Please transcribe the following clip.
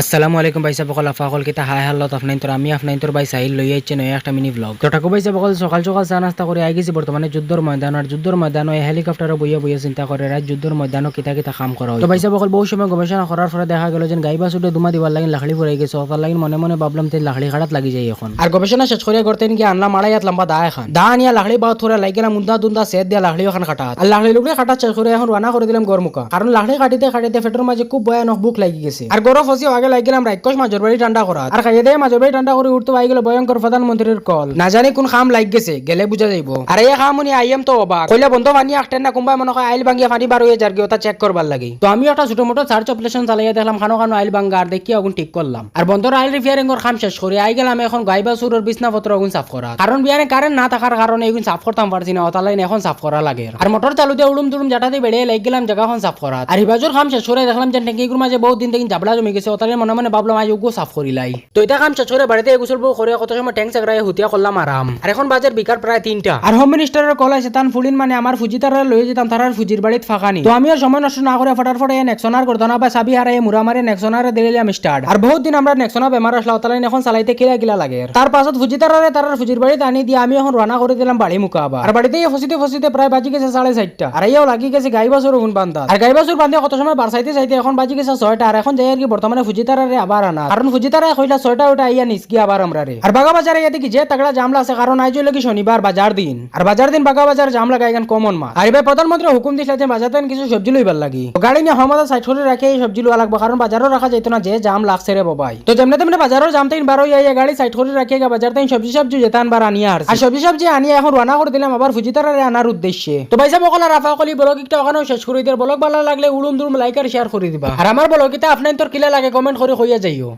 আসসালামু আলাইকুম ভাই সাহেব বকল আফা কল কিতা হাই হাল্লত আপনাইন তোর আমি আপনাইন তোর ভাই সাহিল লই আইছে নয় একটা মিনি ব্লগ তো ঠাকুর ভাই সাহেব বকল সকাল সকাল চা নাস্তা করে আই গেছি বর্তমানে যুদ্ধর ময়দান আর যুদ্ধর ময়দান ওই হেলিকপ্টারে বইয়া বইয়া চিন্তা করে রাত যুদ্ধর ময়দানও কিতা কিতা কাম করা হয় তো ভাই সাহেব বকল বহু সময় গবেষণা করার পরে দেখা গেল যে গাইবা সুটে দুমা দিবার লাগি লাখড়ি পড়ে গেছে ওটার লাগি মনে মনে ভাবলাম তে লাখড়ি খাড়াত লাগি যায় এখন আর গবেষণা শেষ করে করতে কি আনলাম মাড়াইয়াত লম্বা দা এখন দা আনিয়া লাখড়ি বা থোড়া লাগি গেলাম মুদ্দা দুন্দা সেট দিয়া লাখড়ি ওখান কাটাত আর লাখড়ি লুকড়ে কাটা শেষ করে এখন রান্না করে দিলাম গরমুকা কারণ লাখড়ি কাটিতে কাটিতে পেটের মাঝে খুব ভয়ানক বুক লাগি গেছে আর গরম ফসি আগে লাগি গেলাম রাক্ষস মাজর বাড়ি ঠান্ডা করা আর খাইয়ে দেয় মাজর বাড়ি ঠান্ডা করে উঠতে পাই গেল ভয়ঙ্কর প্রধানমন্ত্রীর কল না জানি কোন খাম লাগ গেছে গেলে বুঝা যাইব আর এই খাম উনি আইএম তো অবাক কইলে বন্ধ পানি আটটেন না কোনবা মনে হয় আইল ভাঙ্গিয়া পানি বার হয়ে যার গিয়ে ওটা চেক করবার লাগি তো আমি একটা ছোট মোটো সার্চ অপারেশন চালাইয়া দেখলাম খানো খানো আইল ভাঙ্গা আর দেখি আগুন ঠিক করলাম আর বন্ধর আইল রিপেয়ারিং এর খাম শেষ করে আই গেলাম এখন গাইবা সুরের বিছনাপত্র আগুন সাফ করা কারণ বিয়ারে কারেন্ট না থাকার কারণে এগুন সাফ করতাম পারছি না ওটা লাইন এখন সাফ করা লাগে আর মোটর চালু দিয়ে উড়ুম দুড়ুম জাটাতে বেড়ে লাগ গেলাম জায়গাখন সাফ করা আর হিবাজুর খাম শেষ করে দেখলাম যে ট্যাঙ্কিগুর মাঝে বহুত দিন থেকে জাবড়া জমি গেছে ওটালে মনে মনে ভাবলাম আজ উগো সাফ করিলাই তো এটা কাম শেষ করে বাড়িতে গোসল করে কত সময় ট্যাঙ্ক চাকরাই হুতিয়া করলাম আরাম আর এখন বাজার বিকার প্রায় 3টা আর হোম মিনিস্টারের কল আছে তান ফুলিন মানে আমার ফুজিতারা লয়ে যেতাম তারার ফুজির বাড়িত ফাঁকানি তো আমি আর সময় নষ্ট না করে ফটাফট নেক্সনার গর্দনা বা সাবি হারাই মুরা মারে নেক্সনারে দিলাম স্টার্ট আর বহুত দিন আমরা নেক্সনা বেমার আসলা তালাই এখন চালাইতে কিলা কিলা লাগে তার পাছত ফুজিতারারে তারার ফুজির বাড়িত আনি দিয়ে আমি এখন রান্না করে দিলাম বাড়ি মুখা আবার আর বাড়িতে ফসিতে ফসিতে প্রায় বাজি গেছে 4:30টা আর এইও লাগি গেছে গাইবাসুর গুণ বান্ধা আর গাইবাসুর বান্ধে কত সময় বারসাইতে চাইতে এখন বাজি গেছে 6টা আর এখন যাই আর কি বর্তমানে ফুজিতারারে আবার আনা কারণ ফুজিতারা কইলা 6টা ওটা আইয়া নিসকি আবার আমরা রে আর বাগা বাজারে এতে কি যে তাগড়া জামলা আছে কারণ আইজ লাগি শনিবার বাজার দিন আর বাজার দিন বাগা বাজার জাম লাগাই গান কমন মা আর এবার প্রধানমন্ত্রী হুকুম দিছে যে বাজার দিন কিছু সবজি লইবার লাগি গাড়ি নিয়ে হমাদা সাইড করে রাখে এই সবজি লওয়া লাগবে কারণ বাজারও রাখা যাইতো না যে জাম লাগছে রে বাবাই তো যেমনে তেমনে বাজারও জাম তাইন বারো ইয়া গাড়ি সাইড করে রাখে বাজার তাইন সবজি যেতান বার আনিয়া আর সবজি আনিয়া এখন রান্না করে দিলাম আবার ফুজিতারে আনার উদ্দেশ্যে তো ভাই সাহেব ওখানে রাফা কলি ব্লগ একটা ওখানে শেষ করে দিয়ে ব্লগ ভালো লাগলে উড়ুম দুরুম লাইক আর শেয়ার করে দিবা আর আমার ব্লগ এটা আপনার তোর কিলা লাগে কমেন্ট করে কইয়া যাইও।